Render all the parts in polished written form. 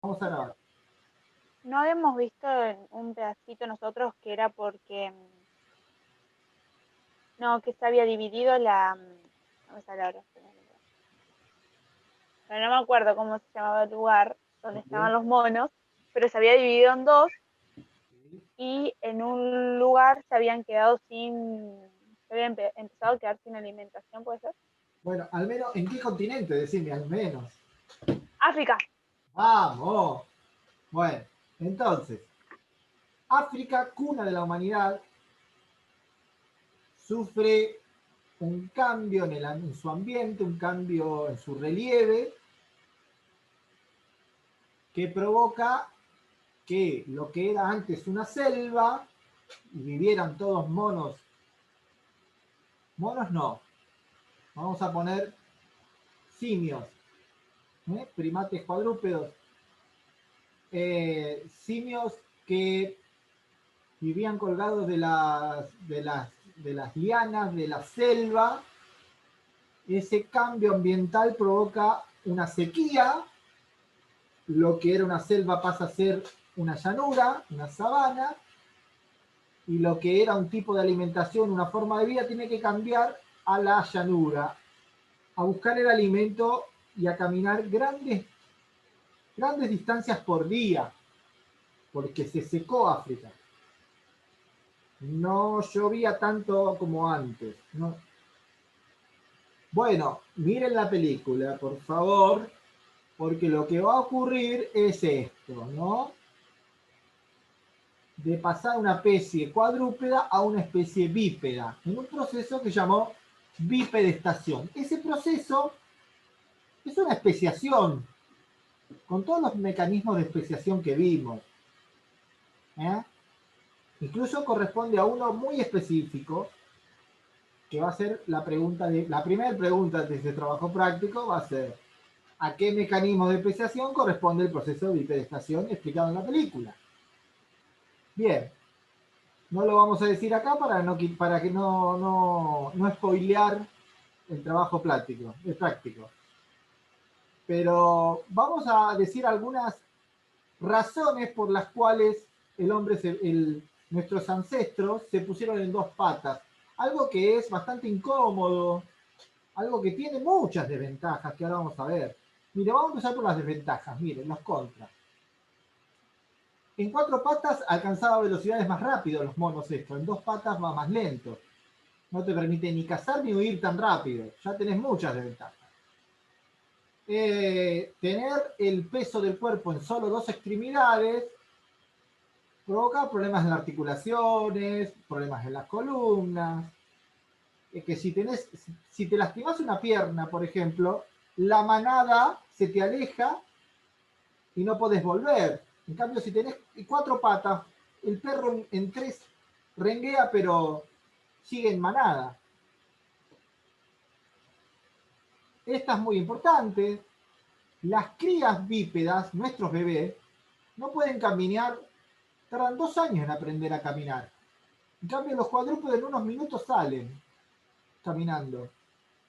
Vamos a grabar. No habíamos visto un pedacito nosotros que era porque, no, que se había dividido no me sale ahora, pero no me acuerdo cómo se llamaba el lugar donde estaban Ok. los monos, pero se había dividido en dos Sí. y en un lugar se habían quedado se habían empezado a quedar sin alimentación, ¿puede ser? Bueno, al menos, ¿en qué continente? Decime, al menos. África. Vamos. Bueno, entonces, África, cuna de la humanidad, sufre un cambio en su ambiente, un cambio en su relieve, que provoca que lo que era antes una selva, y vivieran todos monos, monos no, vamos a poner simios, primates cuadrúpedos, simios que vivían colgados de las lianas, de la selva. Ese cambio ambiental provoca una sequía, lo que era una selva pasa a ser una llanura, una sabana, y lo que era un tipo de alimentación, una forma de vida, tiene que cambiar a la llanura, a buscar el alimento y a caminar grandes distancias por día, porque se secó África. No llovía tanto como antes. No. Bueno, miren la película, por favor, porque lo que va a ocurrir es esto, ¿no? De pasar una especie cuadrúpeda a una especie bípeda, en un proceso que llamó bipedestación. Ese proceso es una especiación, con todos los mecanismos de especiación que vimos. ¿eh? Incluso corresponde a uno muy específico, que va a ser la primera pregunta de este trabajo práctico va a ser ¿a qué mecanismo de especiación corresponde el proceso de bipedestación explicado en la película? Bien, no lo vamos a decir acá para que no spoilear el trabajo práctico. Pero vamos a decir algunas razones por las cuales nuestros ancestros se pusieron en dos patas. Algo que es bastante incómodo, algo que tiene muchas desventajas que ahora vamos a ver. Mire, vamos a empezar por las desventajas, miren, los contras. En cuatro patas alcanzaba velocidades más rápido los monos estos, en dos patas va más lento. No te permite ni cazar ni huir tan rápido, ya tenés muchas desventajas. Tener el peso del cuerpo en solo dos extremidades provoca problemas en las articulaciones, problemas en las columnas. Que si te lastimas una pierna, por ejemplo, la manada se te aleja y no podés volver. En cambio, si tenés cuatro patas, el perro en tres renguea, pero sigue en manada. Esta es muy importante. Las crías bípedas, nuestros bebés, no pueden caminar, tardan 2 años en aprender a caminar. En cambio, los cuadrúpedos en unos minutos salen caminando.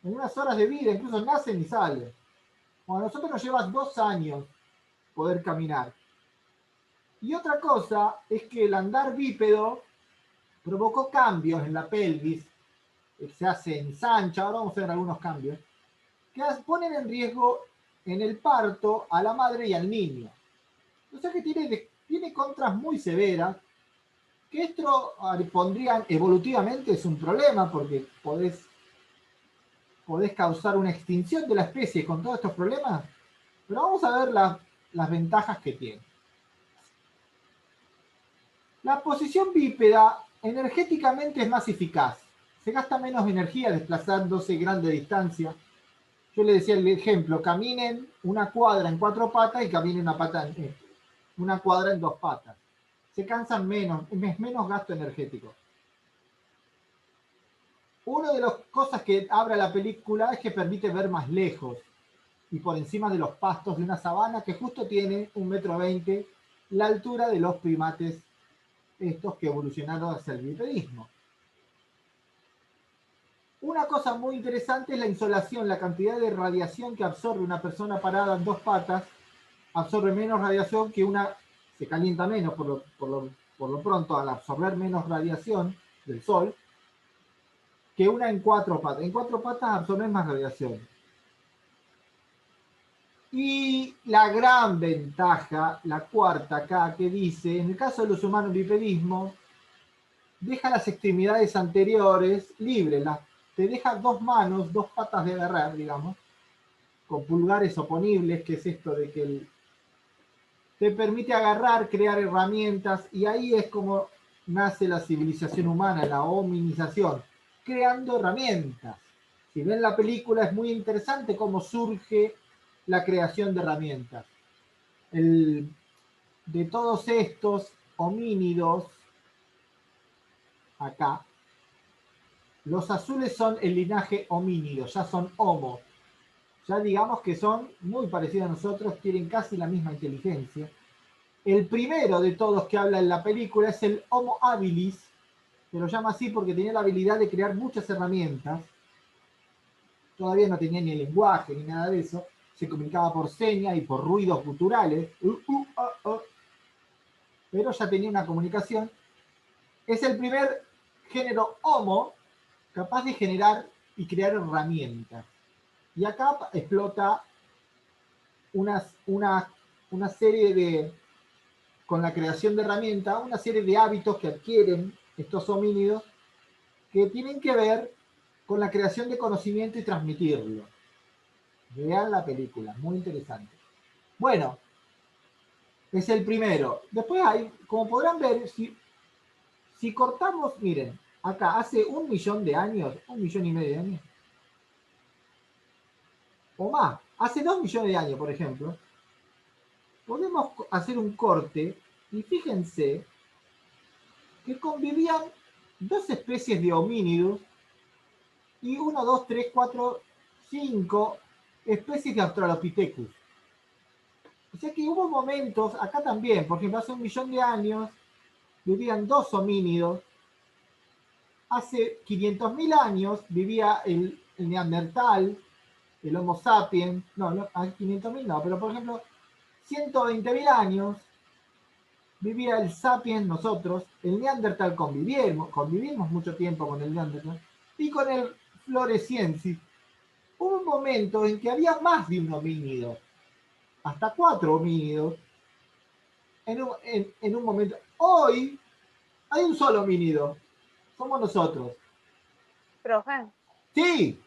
En unas horas de vida, incluso nacen y salen. Bueno, a nosotros nos lleva 2 años poder caminar. Y otra cosa es que el andar bípedo provocó cambios en la pelvis, se hace ensancha, ahora vamos a ver algunos cambios, que ponen en riesgo en el parto a la madre y al niño. O sea que tiene contras muy severas, que esto pondrían evolutivamente es un problema porque podés causar una extinción de la especie con todos estos problemas, pero vamos a ver las ventajas que tiene. La posición bípeda energéticamente es más eficaz, se gasta menos energía desplazándose grande distancia. Yo le decía el ejemplo, caminen una cuadra en cuatro patas y caminen una cuadra en dos patas. Se cansan menos, es menos gasto energético. Una de las cosas que abre la película es que permite ver más lejos y por encima de los pastos de una sabana que justo tiene 1,20 m, la altura de los primates estos que evolucionaron hacia el bipedismo. Una cosa muy interesante es la insolación, la cantidad de radiación que absorbe una persona parada en dos patas absorbe menos radiación que una, se calienta menos por lo pronto al absorber menos radiación del Sol que una en cuatro patas. En cuatro patas absorben más radiación. Y la gran ventaja, la cuarta acá, que dice, en el caso de los humanos bipedismo, deja las extremidades anteriores libres, te deja dos manos, dos patas de agarrar, digamos, con pulgares oponibles, que es esto de que te permite agarrar, crear herramientas, y ahí es como nace la civilización humana, la hominización, creando herramientas. Si ven la película es muy interesante cómo surge la creación de herramientas. De todos estos homínidos, acá, los azules son el linaje homínido, ya son homo. Ya digamos que son muy parecidos a nosotros, tienen casi la misma inteligencia. El primero de todos que habla en la película es el Homo habilis, se lo llama así porque tenía la habilidad de crear muchas herramientas. Todavía no tenía ni el lenguaje ni nada de eso. Se comunicaba por señas y por ruidos guturales. Pero ya tenía una comunicación. Es el primer género Homo capaz de generar y crear herramientas. Y acá explota una serie de, con la creación de herramientas, una serie de hábitos que adquieren estos homínidos que tienen que ver con la creación de conocimiento y transmitirlo. Vean la película, muy interesante. Bueno, es el primero. Después hay, como podrán ver, si cortamos, miren, acá hace 1.000.000 de años, 1.500.000 de años, o más, hace 2.000.000 de años, por ejemplo, podemos hacer un corte y fíjense que convivían dos especies de homínidos y 1, 2, 3, 4, 5 especies de Australopithecus. O sea que hubo momentos, acá también, por ejemplo, hace 1.000.000 de años vivían dos homínidos, hace 500.000 años vivía el Neandertal, el Homo sapiens, no, 500.000 no, pero por ejemplo, 120.000 años vivía el sapiens, nosotros, el Neandertal convivimos mucho tiempo con el Neandertal, y con el Floresiensis. Hubo un momento en que había más de un homínido, hasta 4 homínidos, en un momento. Hoy hay un solo homínido, somos nosotros. Profe, Sí,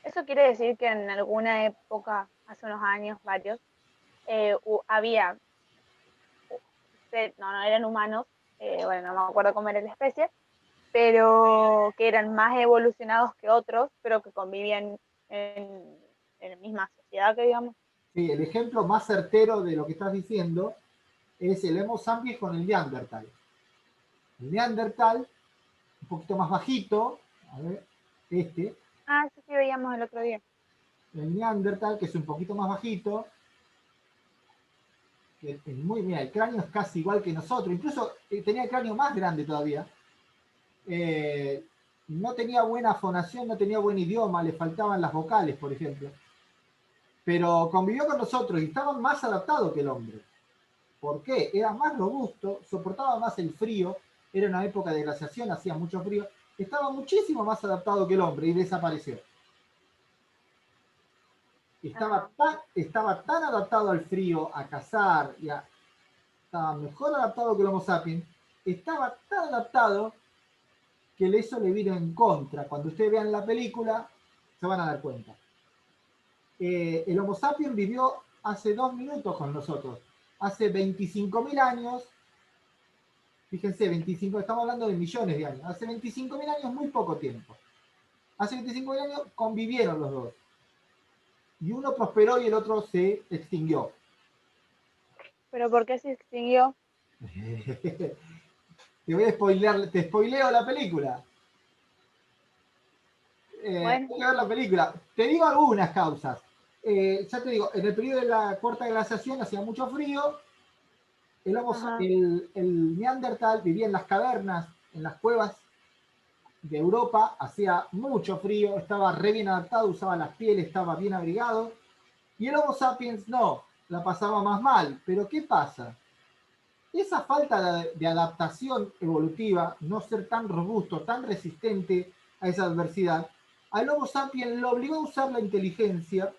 eso quiere decir que en alguna época, hace unos años, varios, había, no eran humanos, bueno, no me acuerdo cómo era la especie, pero que eran más evolucionados que otros, pero que convivían en la misma sociedad, que digamos. sí, el ejemplo más certero de lo que estás diciendo es el Homo sapiens con el Neandertal. El Neandertal, un poquito más bajito, a ver, Ah, eso sí veíamos el otro día. el Neandertal, que es un poquito más bajito, que es mira, el cráneo es casi igual que nosotros, incluso tenía el cráneo más grande todavía. No tenía buena fonación, no tenía buen idioma, le faltaban las vocales, por ejemplo. Pero convivió con nosotros y estaba más adaptado que el hombre. ¿Por qué? Era más robusto, soportaba más el frío, era una época de glaciación, hacía mucho frío, estaba muchísimo más adaptado que el hombre y desapareció. Ajá. Estaba tan adaptado al frío, a cazar, estaba mejor adaptado que el Homo sapiens, estaba tan adaptado que eso le vino en contra. Cuando ustedes vean la película, se van a dar cuenta. El Homo sapiens vivió hace 2 minutos con nosotros. Hace 25.000 años, fíjense, 25, estamos hablando de millones de años. Hace 25.000 años, muy poco tiempo. Hace 25.000 años convivieron los dos. Y uno prosperó y el otro se extinguió. ¿Pero por qué se extinguió? Te voy a spoilear, te spoileo la película. Bueno, Hay que ver la película. Te digo algunas causas. Ya te digo, en el periodo de la cuarta glaciación hacía mucho frío. ajá. El Neandertal vivía en las cavernas, en las cuevas de Europa, hacía mucho frío, estaba re bien adaptado, usaba las pieles, estaba bien abrigado. Y el Homo sapiens no. la pasaba más mal. Pero ¿qué pasa? Esa falta de adaptación evolutiva, no ser tan robusto, tan resistente a esa adversidad, al Homo sapiens lo obligó a usar la inteligencia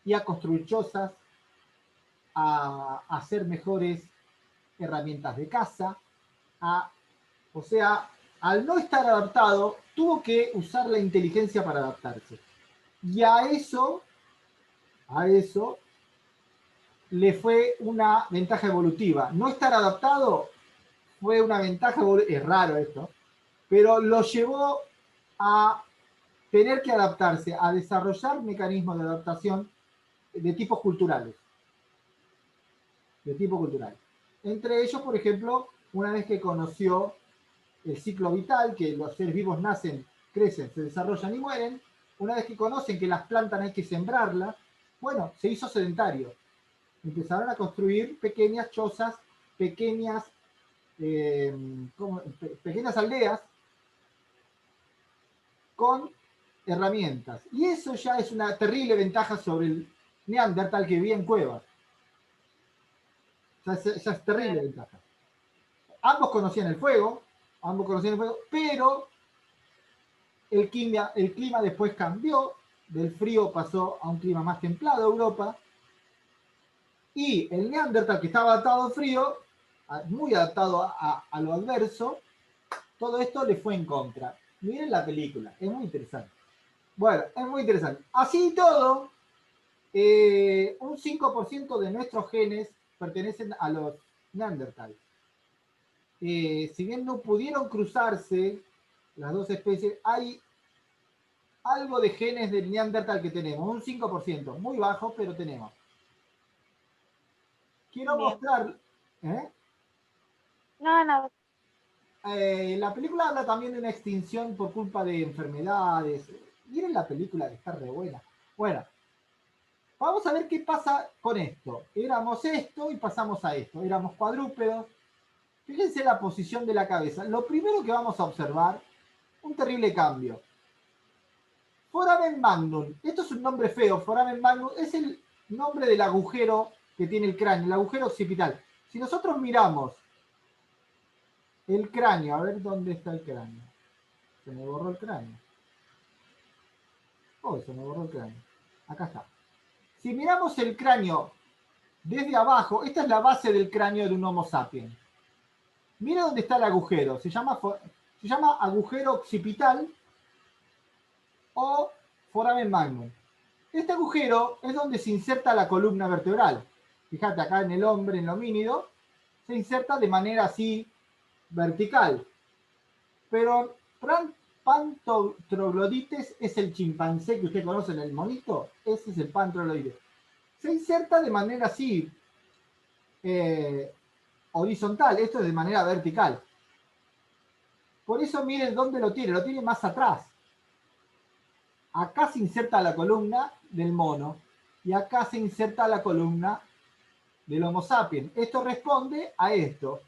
y a construir chozas, a hacer mejores herramientas de caza, o sea, al no estar adaptado, tuvo que usar la inteligencia para adaptarse. Y a eso le fue una ventaja evolutiva. No estar adaptado fue una ventaja evolutiva, es raro esto, pero lo llevó a tener que adaptarse, a desarrollar mecanismos de adaptación de tipos culturales. De tipo cultural. Entre ellos, por ejemplo, una vez que conoció el ciclo vital, que los seres vivos nacen, crecen, se desarrollan y mueren, una vez que conocen que las plantas hay que sembrarlas, bueno, se hizo sedentario. Empezaron a construir pequeñas chozas, pequeñas, pequeñas aldeas con herramientas. Y eso ya es una terrible ventaja sobre el neandertal que vivía en cuevas. Ya es terrible ventaja. Ambos conocían el fuego, pero el clima después cambió, del frío pasó a un clima más templado Europa, y el neandertal que estaba adaptado al frío, muy adaptado a lo adverso, todo esto le fue en contra. Miren la película, es muy interesante. Bueno, es muy interesante. Así y todo, un 5% de nuestros genes pertenecen a los neandertales. Si bien no pudieron cruzarse las dos especies, hay algo de genes del neandertal que tenemos, un 5%, muy bajo, pero tenemos. Quiero Bien. mostrar, ¿eh? No, nada. La película habla también de una extinción por culpa de enfermedades. Miren la película que está re buena. Bueno, vamos a ver qué pasa con esto. Éramos esto y pasamos a esto. Éramos cuadrúpedos. Fíjense la posición de la cabeza. Lo primero que vamos a observar, un terrible cambio. Foramen Magnum. Esto es un nombre feo. Foramen Magnum es el nombre del agujero que tiene el cráneo, el agujero occipital. Si nosotros miramos el cráneo, a ver dónde está el cráneo. Se me borró el cráneo. Oh, se me borró el cráneo. Acá está. Si miramos el cráneo desde abajo, esta es la base del cráneo de un Homo sapiens. Mira dónde está el agujero. Se llama agujero occipital o foramen magnum. Este agujero es donde se inserta la columna vertebral. Fíjate, acá en el hombre, en el homínido, se inserta de manera así vertical. Pero Pantroglodites es el chimpancé que usted conoce en el monito. Ese es el Pantroglodites. Se inserta de manera así horizontal. Esto es de manera vertical. Por eso miren dónde lo tiene más atrás. Acá se inserta la columna del mono y acá se inserta la columna del Homo sapiens. Esto responde a esto,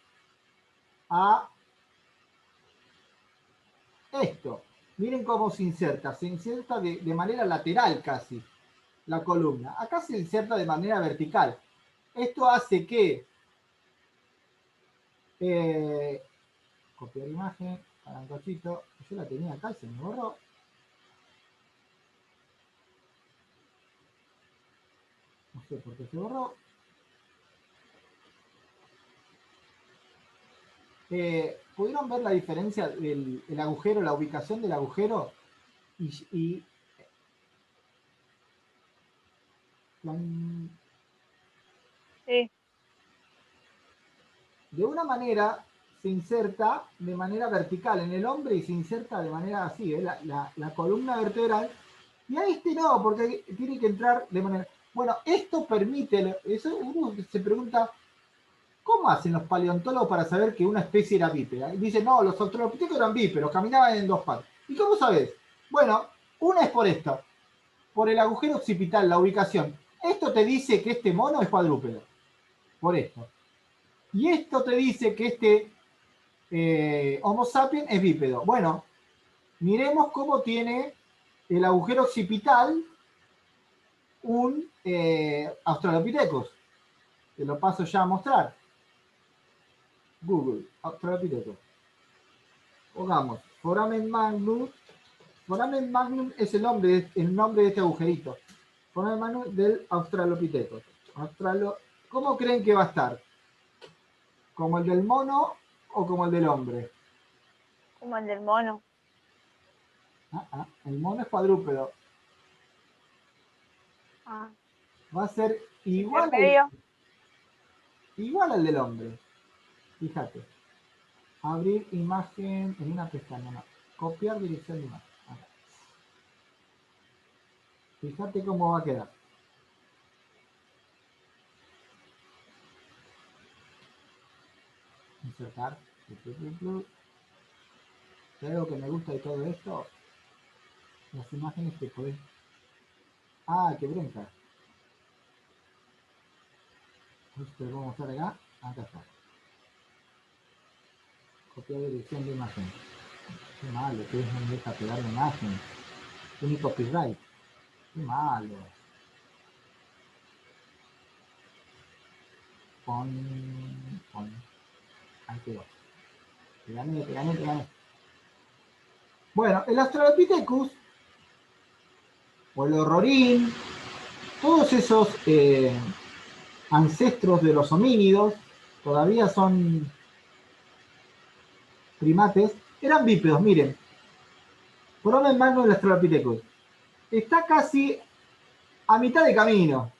a esto. Miren cómo se inserta de manera lateral casi la columna. Acá se inserta de manera vertical. Esto hace que copiar imagen, para un cachito, yo la tenía acá y se me borró. No sé por qué se borró. ¿Pudieron ver la diferencia del agujero, la ubicación del agujero? Y Sí. de una manera se inserta de manera vertical en el hombre y se inserta de manera así, la columna vertebral. Y a este no, porque tiene que entrar de manera... Bueno, esto permite, eso uno se pregunta, ¿cómo hacen los paleontólogos para saber que una especie era bípeda? Y dicen, no, los australopithecus eran bípedos, caminaban en dos patas. ¿Y cómo sabes? Bueno, una es por esto, por el agujero occipital, la ubicación. Esto te dice que este mono es cuadrúpedo, por esto. Y esto te dice que este Homo sapiens es bípedo. Bueno, miremos cómo tiene el agujero occipital un Australopithecus. Te lo paso ya a mostrar. Google, Australopithecus. Pongamos, Foramen Magnum. Foramen Magnum es el nombre de este agujerito. Foramen Magnum del Australopithecus. ¿Cómo creen que va a estar? ¿Como el del mono o como el del hombre? Como el del mono. El mono es cuadrúpedo. Ah, Va a ser intermedio. igual al del hombre. Fíjate. Abrir imagen en una pestaña. No. Copiar dirección de imagen. Acá. Fíjate cómo va a quedar. Insertar. Si hay algo que me gusta de todo esto, las imágenes que podés. Ah, qué bronca. Esto lo vamos a hacer acá. Acá está. Copiar dirección de imagen. Qué malo, que es no me deja pegar la imagen. Tiene copyright. Qué malo. Pon. Ahí quedó. Te gané. Bueno, el Australopithecus, o el horrorín, todos esos ancestros de los homínidos, todavía son primates, eran bípedos, miren. Foramen Magnum del Australopithecus. Está casi a mitad de camino.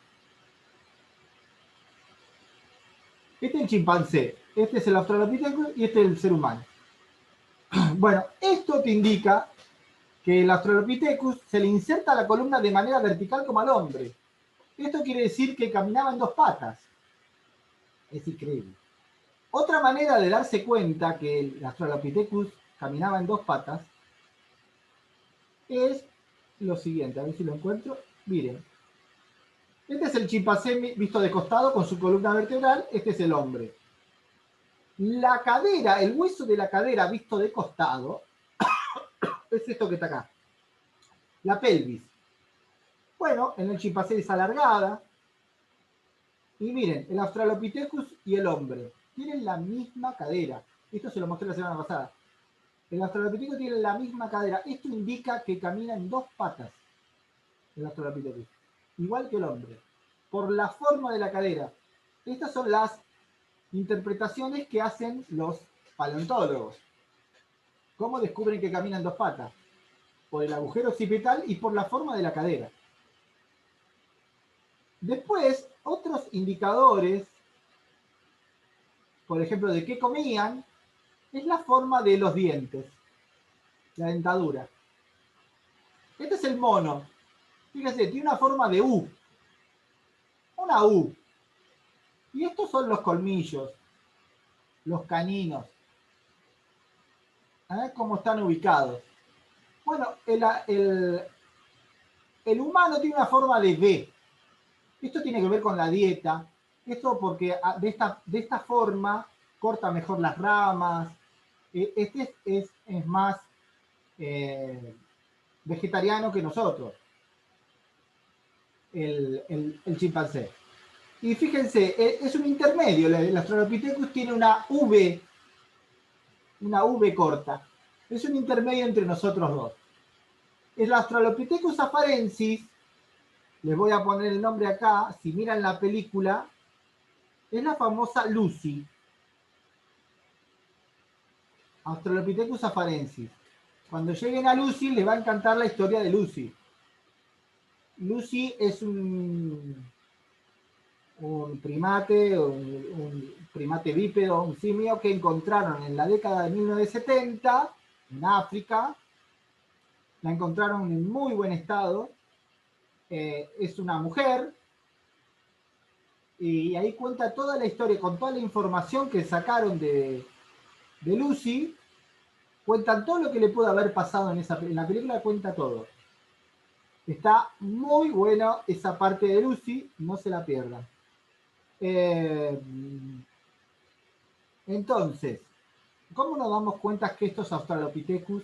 Este es el chimpancé, este es el Australopithecus y este es el ser humano. Bueno, esto te indica que el Australopithecus se le inserta la columna de manera vertical como al hombre. Esto quiere decir que caminaba en dos patas. Es increíble. Otra manera de darse cuenta que el Australopithecus caminaba en dos patas es lo siguiente, a ver si lo encuentro. Miren, este es el chimpancé visto de costado con su columna vertebral, este es el hombre. La cadera, el hueso de la cadera visto de costado, es esto que está acá. La pelvis. Bueno, en el chimpancé es alargada. Y miren, el Australopithecus y el hombre tienen la misma cadera. Esto se lo mostré la semana pasada. El Australopithecus tiene la misma cadera. Esto indica que camina en dos patas. El Australopithecus. Igual que el hombre. Por la forma de la cadera. Estas son las interpretaciones que hacen los paleontólogos. ¿Cómo descubren que camina en dos patas? Por el agujero occipital y por la forma de la cadera. Después, otros indicadores, por ejemplo, de qué comían, es la forma de los dientes, la dentadura. Este es el mono. Fíjense, tiene una forma de U. Una U. Y estos son los colmillos, los caninos. ¿Cómo están ubicados? Bueno, el humano tiene una forma de V. Esto tiene que ver con la dieta. Esto porque de esta forma corta mejor las ramas. Este es más vegetariano que nosotros, el chimpancé. Y fíjense, es un intermedio. El Australopithecus tiene una V corta. Es un intermedio entre nosotros dos. El Australopithecus afarensis, les voy a poner el nombre acá, si miran la película, es la famosa Lucy. Australopithecus afarensis. Cuando lleguen a Lucy, les va a encantar la historia de Lucy. Lucy es un primate, un primate bípedo, un simio que encontraron en la década de 1970 en África. La encontraron en muy buen estado. Es una mujer. Y ahí cuenta toda la historia, con toda la información que sacaron de Lucy. Cuentan todo lo que le puede haber pasado en la película, cuenta todo. Está muy buena esa parte de Lucy, no se la pierdan. Entonces, ¿cómo nos damos cuenta que estos Australopithecus,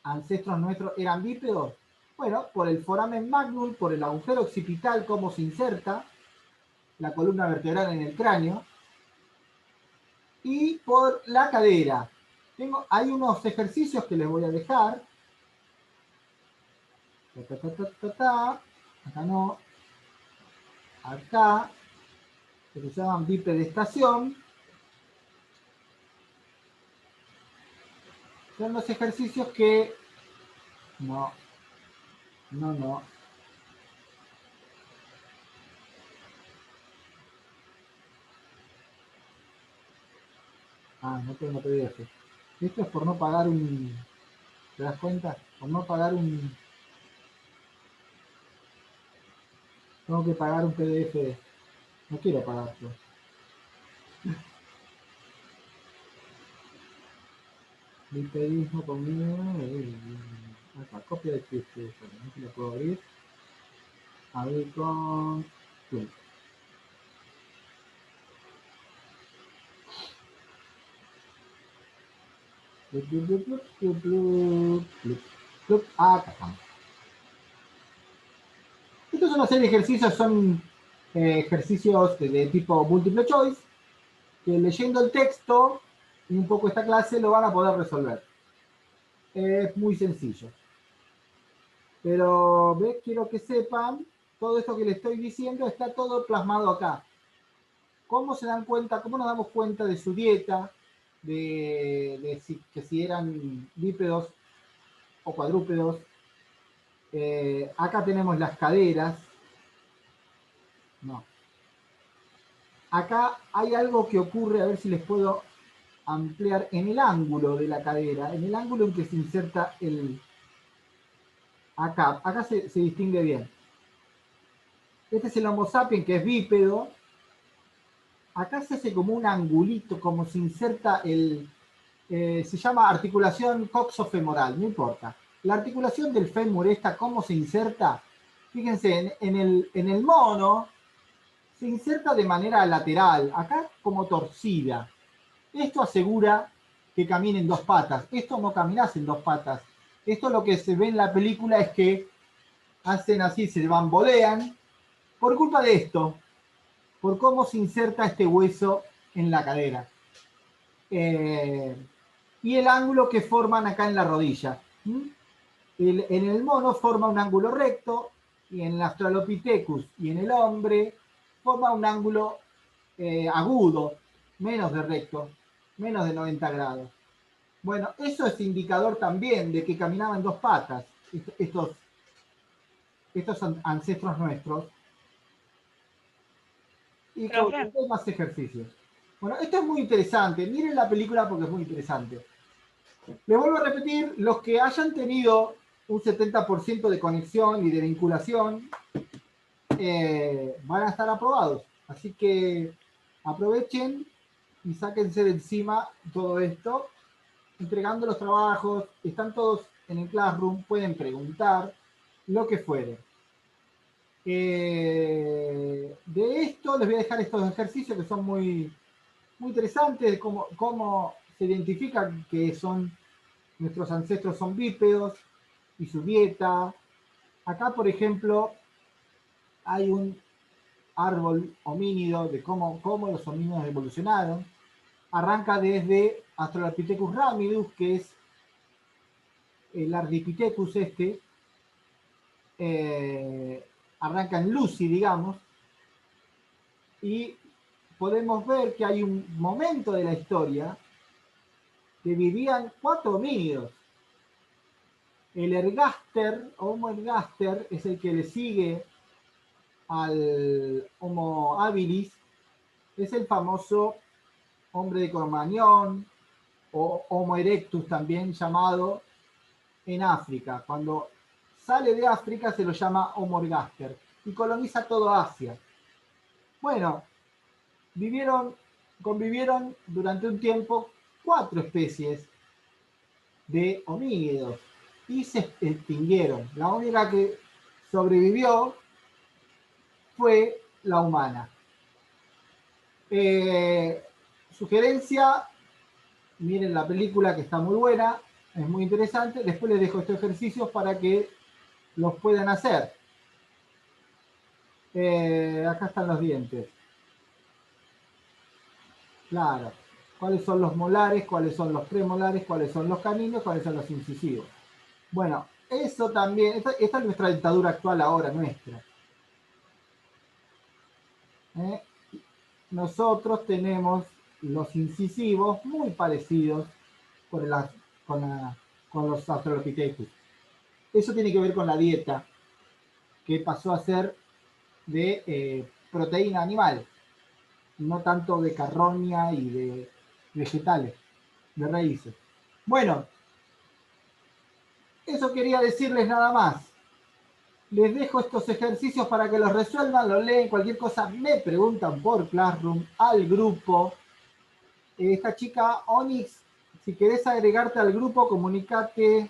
ancestros nuestros, eran bípedos? Bueno, por el foramen magnum, por el agujero occipital, cómo se inserta la columna vertebral en el cráneo, y por la cadera. Hay unos ejercicios que les voy a dejar. Acá no. Acá, que se llaman bipedestación. Son los ejercicios que... No. Ah, no tengo PDF. Esto es por no pagar un... ¿Te das cuenta? Por no pagar un... Tengo que pagar un PDF. No quiero pagarlo. Bipedismo conmigo. Acá, copia de texto. No se lo puedo abrir. Abrir con... Play. Acá estamos. Estos son una serie de ejercicios, son ejercicios de tipo múltiple choice, que leyendo el texto y un poco esta clase lo van a poder resolver. Es muy sencillo. Pero quiero que sepan, todo esto que les estoy diciendo está todo plasmado acá. ¿Cómo se dan cuenta, cómo nos damos cuenta de su dieta, que si eran bípedos o cuadrúpedos? Acá tenemos las caderas. No. Acá hay algo que ocurre, a ver si les puedo ampliar, en el ángulo de la cadera, en el ángulo en que se inserta el... Acá se distingue bien. Este es el Homo sapiens, que es bípedo. Acá se hace como un angulito, como se inserta el... se llama articulación coxofemoral, no importa. La articulación del fémur, esta, cómo se inserta, fíjense, en el mono se inserta de manera lateral, acá como torcida. Esto asegura que camine en dos patas. Esto no caminas en dos patas. Esto lo que se ve en la película es que hacen así, se bambolean por culpa de esto, por cómo se inserta este hueso en la cadera. Y el ángulo que forman acá en la rodilla. En el mono forma un ángulo recto, y en el Australopithecus y en el hombre forma un ángulo agudo, menos de recto, menos de 90 grados. Bueno, eso es indicador también de que caminaban en dos patas, estos ancestros nuestros. Y con más ejercicios. Bueno, esto es muy interesante. Miren la película porque es muy interesante. Les vuelvo a repetir, los que hayan tenido un 70% de conexión y de vinculación van a estar aprobados. Así que aprovechen y sáquense de encima todo esto, entregando los trabajos, están todos en el Classroom, pueden preguntar, lo que fuere. De esto les voy a dejar estos ejercicios que son muy, muy interesantes, de cómo se identifica que nuestros ancestros son bípedos y su dieta. Acá, por ejemplo, hay un árbol homínido de cómo los homínidos evolucionaron. Arranca desde Australopithecus ramidus, que es el Ardipithecus este, arranca en Lucy, digamos, y podemos ver que hay un momento de la historia que vivían 4 homínidos. El ergaster, Homo ergaster, es el que le sigue al Homo habilis, es el famoso hombre de Cromañón, o Homo erectus también llamado en África. Cuando sale de África se lo llama Homo ergaster y coloniza todo Asia. Bueno, convivieron durante un tiempo 4 especies de homínidos y se extinguieron. La única que sobrevivió fue la humana. Sugerencia, miren la película que está muy buena, es muy interesante. Después les dejo estos ejercicios para que los pueden hacer. Acá están los dientes. Claro. ¿Cuáles son los molares? ¿Cuáles son los premolares? ¿Cuáles son los caninos? ¿Cuáles son los incisivos? Bueno, eso también, esta es nuestra dentadura actual ahora, nuestra. Nosotros tenemos los incisivos muy parecidos con, con los Australopithecus. Eso tiene que ver con la dieta, que pasó a ser de proteína animal, no tanto de carroña y de vegetales, de raíces. Bueno, eso quería decirles nada más. Les dejo estos ejercicios para que los resuelvan, los leen, cualquier cosa me preguntan por Classroom, al grupo. Esta chica, Onyx, si querés agregarte al grupo, comunicate.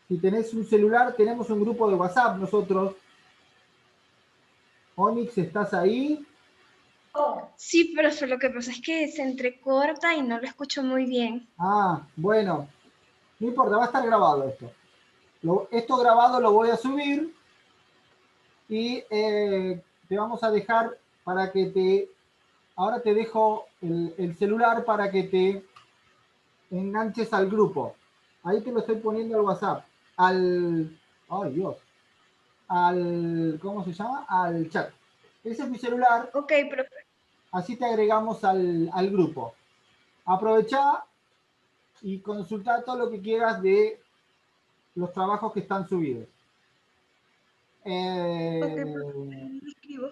Si tenés un celular, tenemos un grupo de WhatsApp nosotros. Onyx, ¿estás ahí? Sí, profe, lo que pasa es que se entrecorta y no lo escucho muy bien. Ah, bueno, no importa, va a estar grabado esto. Esto grabado lo voy a subir y te vamos a dejar para que te... Ahora te dejo el celular para que te enganches al grupo. Ahí te lo estoy poniendo al WhatsApp. Ay Dios. ¿Cómo se llama? Al chat. Ese es mi celular. Ok, profe. Así te agregamos al grupo. Aprovechá y consulta todo lo que quieras de los trabajos que están subidos. Ok, profe, lo escribo.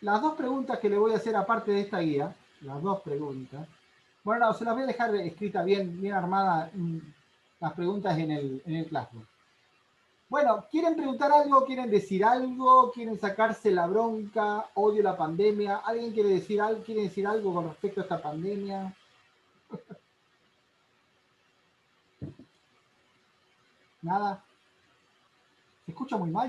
Las dos preguntas que le voy a hacer aparte de esta guía, las dos preguntas, bueno, no, se las voy a dejar escritas bien armada las preguntas en el Classroom. Bueno, ¿quieren preguntar algo? ¿Quieren decir algo? ¿Quieren sacarse la bronca? ¿Odio la pandemia? ¿Alguien quiere decir algo con respecto a esta pandemia? Nada. Se escucha muy mal.